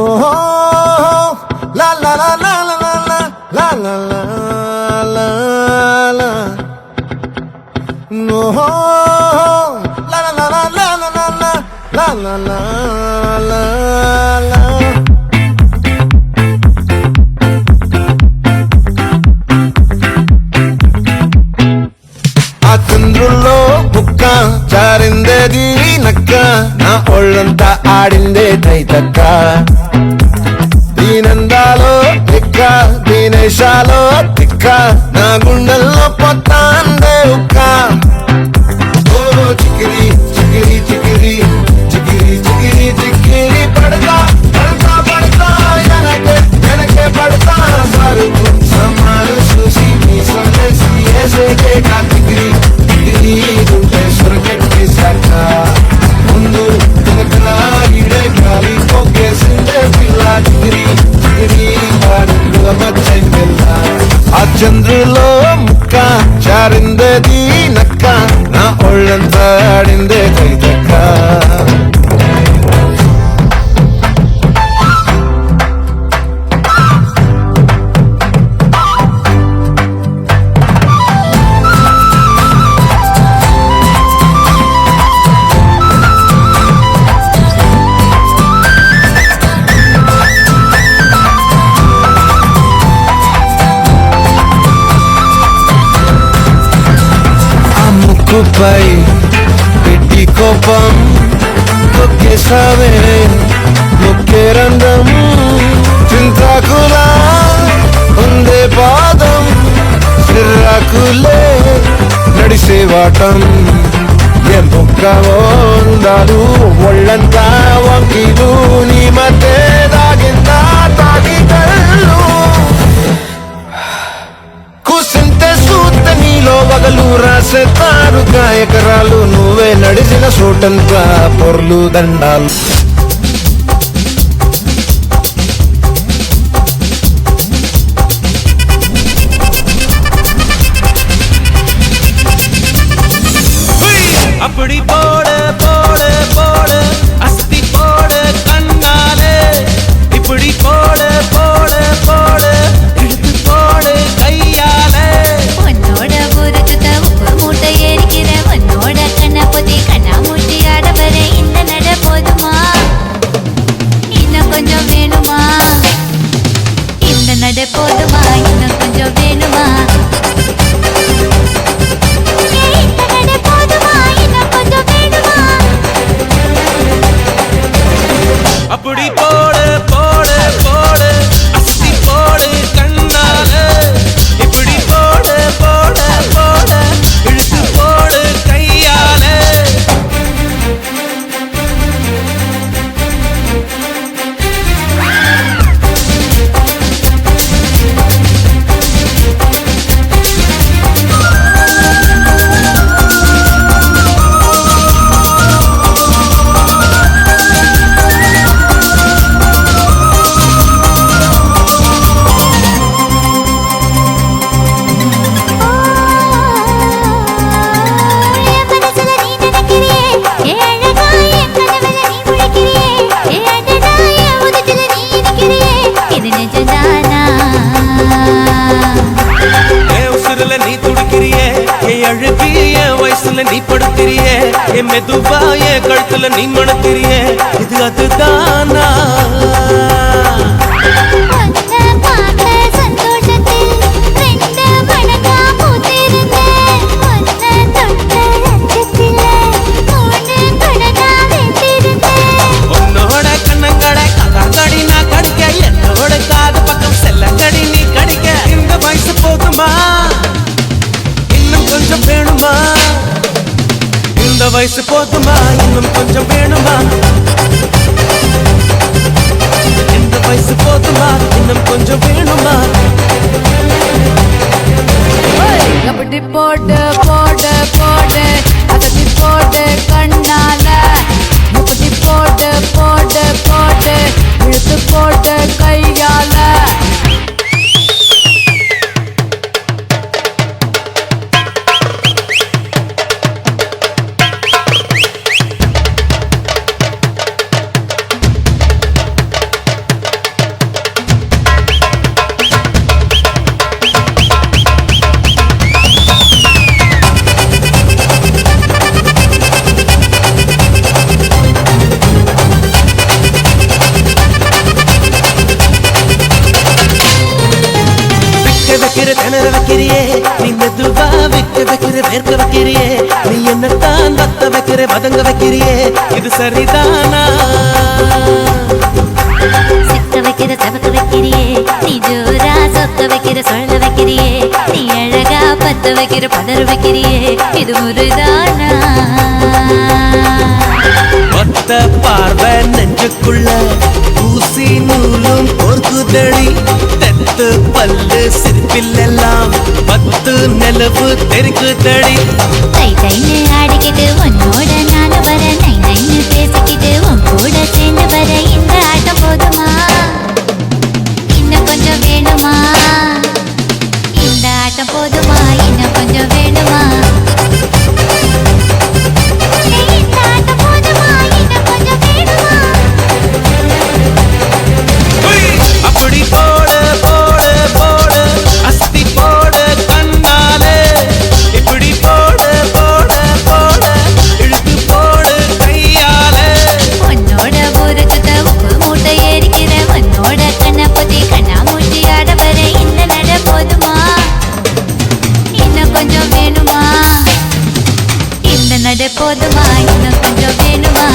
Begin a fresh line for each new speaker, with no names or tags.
Oh, la la la la la la la la la la la. No, la la la la la la la la la la la. ఆ చంద్రుల్లో బుక్క చారిందేది నక్క నా ఒళ్ళంతా ఆడిందే తైతక్క దీనందాలో తిక్క దీనేశాలో తిక్క నా గుండెల్లో పొత్తాందే ఉక్క ఓ చికిరి చికిరి చికిరి చికిరి చికిరి చికిరి పడతా పడతా పడతా ఎనకే ఎనకే పడతా సరుకు సమారు చూసి మీ సందేశి ఏసేకే కాతిగిరి గిరి గుంటే స్వర్గಕ್ಕೆ సాక ముందు వెనకలా ఇడే గాలి కొక్కేసిందే పిల్ల గిరి గిరి వాడుల మధ్య పిల్ల ఆ చంద్రులో ముక్క చారిందేది నక్క నా ఒళ్ళంతా ఆడిందే కైతక్క ముక్కుపై పెట్టి కోపం తొక్కేసావే ముక్కే రంగం చింతాకులా ఉందే పాదం సిర్రాకులే నడిసే వాటం ఏ మొక్కవో ఉండాలు ఒళ్ళంతా వంకిలు నీ మధ్య దాగిందా తాగి కళ్ళు కూసింటే సూత నీలో వగలు రాసేతారు గాయకరాలు నువ్వే నడిచిన చోటంతా పొర్లు దండాలు
அப்படி போடு போடு போடு அஸ்தி போடு கண்ணாலே இப்படி போடு போடு போடு இழுத்து போடு கையாலே
உன்னோட ஊருக்கு உப்பு மூட்டை ஏறிக்கிற உன்னோட கண்ண பொதி கண்ணா மூட்டி ஆட வர இந்த நட போதுமா இன்னும் கொஞ்சம் வேணுமா இந்த நட போதுமா இன்னும் கொஞ்சம் வேணுமா
அப்படி போடு போடு போடு அஸ்தி போடு கண்ணாலே இப்படி போடு போடு போடு இழுத்து போடு கையாலே நீ துடிக்கிறியே என் அழுகி என் வயசுல நீ படுத்திரியே என் மெதுவா என் கழுத்துல நீ மணத்திரியே இது அதுதானா உன்னோட கண்ணங்கடை கடி நான் கடிக்க என்னோட காது பக்கம் செல்லங்கடி நீ கடிக்க இந்த வயசு போதுமா கொஞ்சம் வேணுமா இந்த வயசு போதுமா இன்னும் கொஞ்சம் வேணுமா இந்த வயசு போதுமா இன்னும் கொஞ்சம் வேணுமா
அப்படி போடு போடு போடு அகத்தி போடு கண்ணால முப்பத்தி போடு போடு போடு இழுத்து போடு கையால
வைக்கிற வேர்க்க வைக்கிறியே நீ என்னத்தான் வத்த வைக்கிற வதங்க வைக்கிறியே இது சரிதானா
சிக்க வைக்கிற சபக்க வைக்கிறியே நீ ஜோரா சொக்க வைக்கிற சொல்ல வைக்கிறியே நீ அழகா பத்த வைக்கிற பதற வைக்கிறியே இது முருதானா
ஒத்த பார்வை நெஞ்சுக்குள்ள ஊசி நூலும் பொறுக்குதடி தெத்து பல்லு சிரிப்பிலெல்லாம் 10 நிலவு தெரிக்குதடி
தை தைன்னு ஆடிக்கிட்டு உன்னோட நானும் வர நை நைன்னு பேசிக்கிட்டு உன் கூட சேர்ந்து வர இந்த ஆட்டம் போதுமா இன்னும் கொஞ்சம் வேணுமா இந்த ஆட்டம் போதுமா இன்னும் கொஞ்சம் வேணுமா இந்த ஆட்டம் போதுமா இன்னும் கொஞ்சம் வேணுமா
அப்படி போடு போடு போடு அஸ்தி போடு கண்ணாலே இப்படி போடு போடு போடு இழுத்து போடு கையாலே
உன்னோட ஊருக்கு உப்பு மூட்டை ஏறிக்கிற உன்னோட கண்ணை பத்தி கண்ணா மூட்டி ஆட வர இந்த நட போதுமா இன்னும் கொஞ்சம் வேணுமா இந்த நட போதுமா இன்னும் கொஞ்சம் வேணுமா